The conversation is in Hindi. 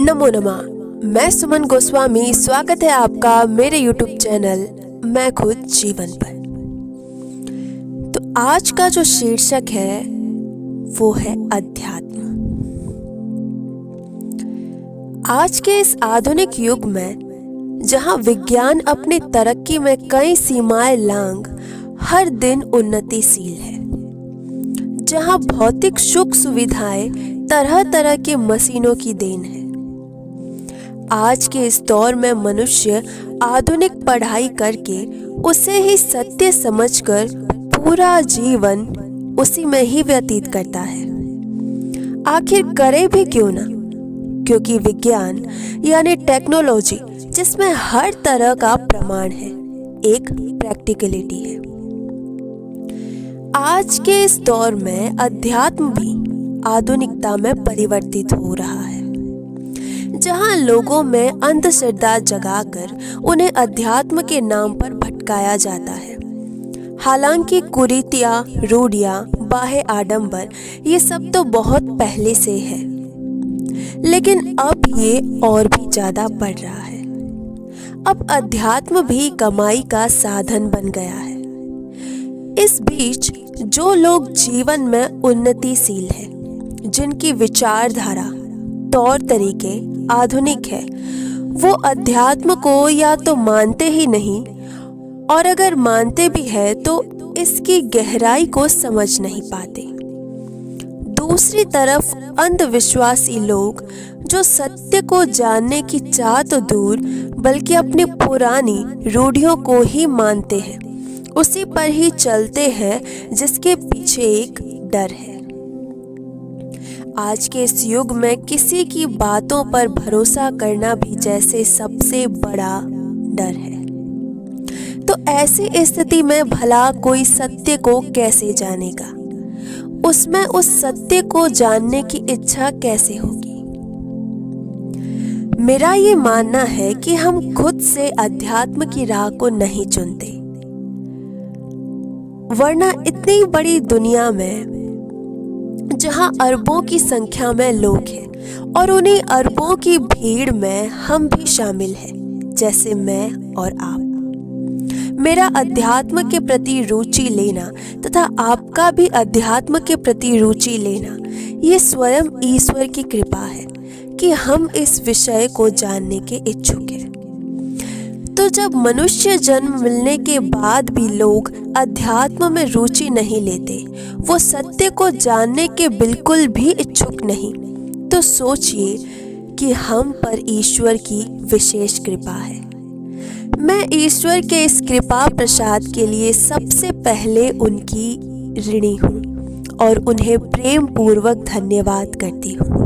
नमो नमः। मैं सुमन गोस्वामी, स्वागत है आपका मेरे YouTube चैनल मैं खुद जीवन पर। तो आज का जो शीर्षक है वो है अध्यात्म। आज के इस आधुनिक युग में जहां विज्ञान अपनी तरक्की में कई सीमाएं लांघ हर दिन उन्नतिशील है, जहां भौतिक सुख सुविधाएं तरह तरह की मशीनों की देन है, आज के इस दौर में मनुष्य आधुनिक पढ़ाई करके उसे ही सत्य समझकर पूरा जीवन उसी में ही व्यतीत करता है। आखिर करे भी क्यों ना, क्योंकि विज्ञान यानी टेक्नोलॉजी जिसमें हर तरह का प्रमाण है, एक प्रैक्टिकलिटी है। आज के इस दौर में अध्यात्म भी आधुनिकता में परिवर्तित हो रहा है, जहां लोगों में अंधश्रद्धा जगाकर उन्हें अध्यात्म के नाम पर भटकाया जाता है। हालांकि कुरीतियां, रूढ़ियां, बाह्य आडंबर ये सब तो बहुत पहले से है, लेकिन अब ये और भी ज्यादा बढ़ रहा है। अब अध्यात्म भी कमाई का साधन बन गया है। इस बीच जो लोग जीवन में उन्नतिशील है, जिनकी विचारधारा, तौर तरीके आधुनिक है, वो अध्यात्म को या तो मानते ही नहीं, और अगर मानते भी है तो इसकी गहराई को समझ नहीं पाते। दूसरी तरफ अंधविश्वासी लोग जो सत्य को जानने की चाह तो दूर बल्कि अपनी पुरानी रूढ़ियों को ही मानते हैं, उसी पर ही चलते हैं जिसके पीछे एक डर है। आज के इस युग में किसी की बातों पर भरोसा करना भी जैसे सबसे बड़ा डर है। तो ऐसी स्थिति में भला कोई सत्य को कैसे जानेगा? उसमें उस सत्य को जानने की इच्छा कैसे होगी? मेरा ये मानना है कि हम खुद से अध्यात्म की राह को नहीं चुनते, वरना इतनी बड़ी दुनिया में जहां अरबों की संख्या में लोग हैं और उन्हीं अरबों की भीड़ में हम भी शामिल हैं, जैसे मैं और आप। मेरा अध्यात्म के प्रति रुचि लेना तथा आपका भी अध्यात्म के प्रति रुचि लेना, ये स्वयं ईश्वर की कृपा है कि हम इस विषय को जानने के इच्छुक हैं। तो जब मनुष्य जन्म मिलने के बाद भी लोग अध्यात्म में रुचि नहीं लेते, वो सत्य को जानने के बिल्कुल भी इच्छुक नहीं, तो सोचिए कि हम पर ईश्वर की विशेष कृपा है। मैं ईश्वर के इस कृपा प्रसाद के लिए सबसे पहले उनकी ऋणी हूँ और उन्हें प्रेम पूर्वक धन्यवाद करती हूँ।